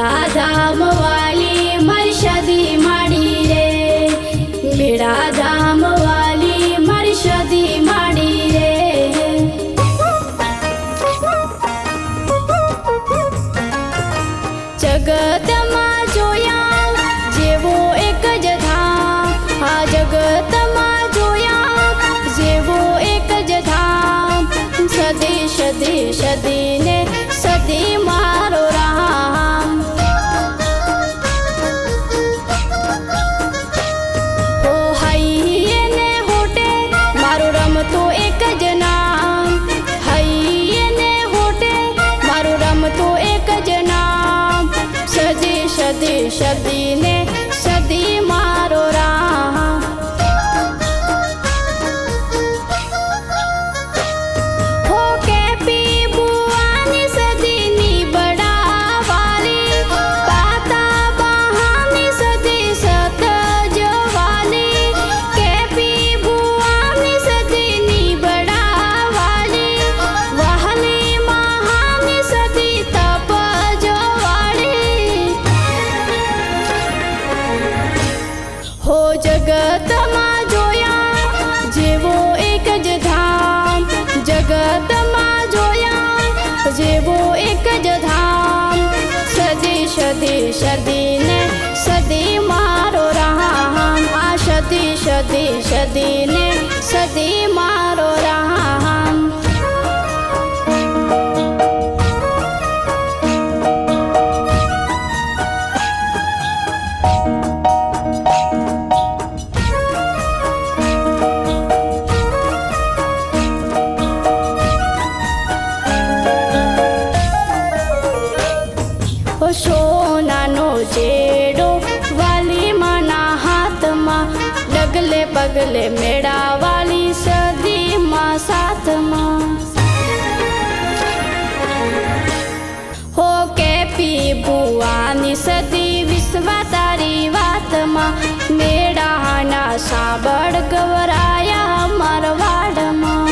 बेड़ाधाम वाली मरशदी माड़ी रे, बेड़ाधाम वाली मरशदी माड़ी रे। जगतમાં જોયા જેવો એક જ ધામ, આ જગતમાં જોયા જેવો એક જ ધામ। સદી સદી સદીને સદી મારો રામ, ઓ હૈયે ને હોટે મારું રમતો એક જ નામ, હૈયે ને હોટે મારું રમતો એક જ નામ। સદી સદી સદીને સદી મારો રામ, હો કેપી બુઆની સદીની બડાવાલી, પાતા બહાની સદી સત જવાલી। કેપી બુઆની સદીની બડાવાલી, વહાલી મહાની સદી તપ જવાળી। હો જગતમાં જોયા જેવો એક જ ધામ, જગતમાં જોયા જેવો એક જ ધામ। સદી સદી સદીને સદી મારો રામ, આ સદી સદી સદીને સદી મારો રામ। સોનાનો ચેડો વાલી માના હાથમાં, ડગલે પગલે મેળા વાલી સદીમાં સાથમાં। હો કેપી બુઆની સદી વિશ્વા તારી વાતમાં, મેળાના સાંભળ ગવરાયા મારવાડમાં।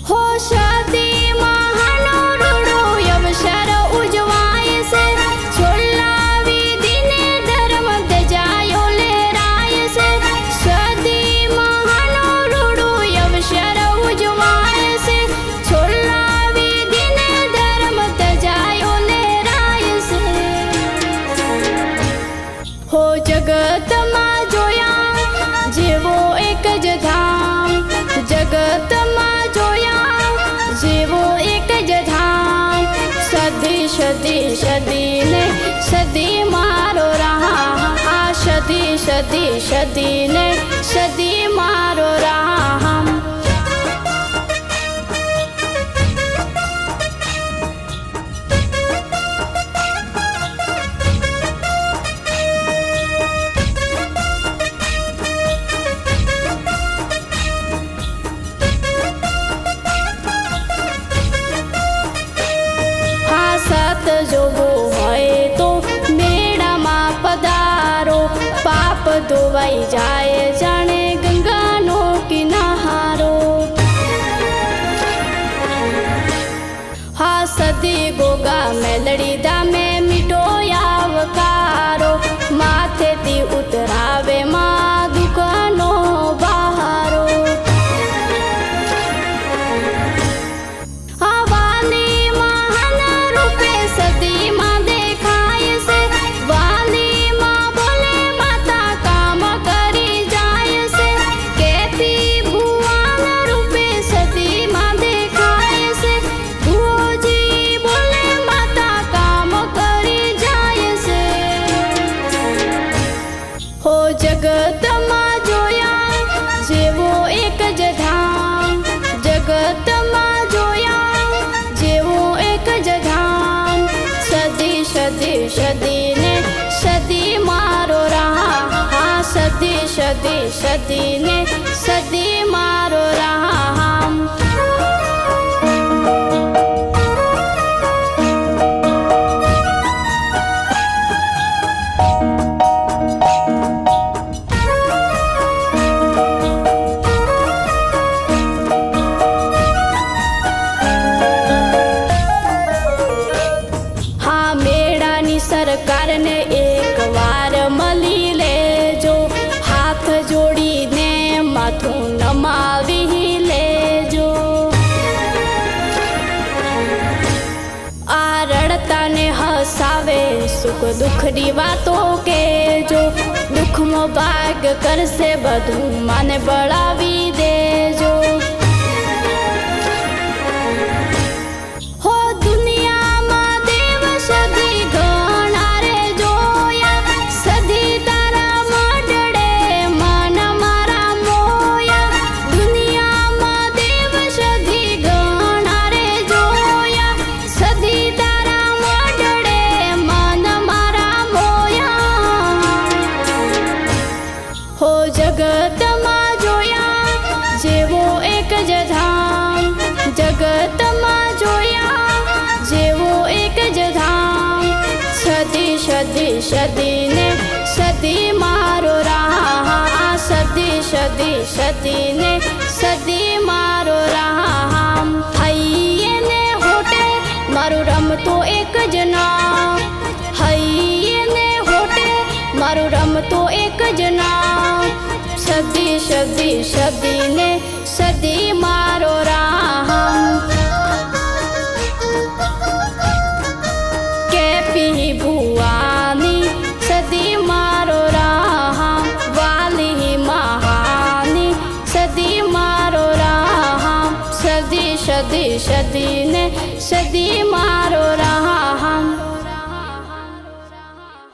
હો સદી જગતમાં જોયા જેવો એક જ ધામ, જગતમાં જોયા જેવો એક જ ધામ। સદી સદી સદીને સદી મારો રામ, આ સદી સદી સદીને સદી મારો રામ। જોવો હોય તો મેળામાં પધારો, પાપ ધોવાઈ જાય જાણે ગંગાનો કિનારો। હા સદી ગોગા મેલડી ધામે મીઠો આવકારો, માથેથી ઉતરાવે માં દુકાનો બહારો। સદીમાં દેખાય છે વાલી માં, બોલે માતા કામ કરી જાય છે। કેપી ભુવાના રૂપે સદીમાં દેખાય છે, ભુવોજી બોલે માતા કામ કરી જાય છે। હો જગતમાં જોયા જેવો એક જ ધામ, જગતમાં જોયા જેવો એક જ ધામ। સદી સદી સદીને સદી મારો રામ, આ સદી સદી સદીને સદી મારો રામ। દુઃખની વાતો કહેજો, દુઃખમાં ભાગ કરશે બધું મને બળાવી દેજો. હો દુનિયામાં દેવ સદી ઘણા રે જોયા, સદી તારા મંડળે મન મારા મોયા. દુનિયામાં દેવ સદી ઘણા રે જોયા, સદી તારા મંડળે મન મારા મોયા. હો જગતમાં જોયા જેવો એક જ ધામ, જગતમાં જોયા જેવો એક જ ધામ. સદી સદી સદીને સદી મારો રામ, સદી સદી સદીને સદી મારો રામ. હૈયે ને હોટે મારું રમતો એક જ નામ, હૈયે ને હોટે મારું રમતો એક જ નામ. સદી સદી સદીને સદી મારો રામ. કેપી ભુવાની સદી મારો રામ, વાલી મહાની સદી મારો રામ. સદી સદી સદીને સદી મારો રામ.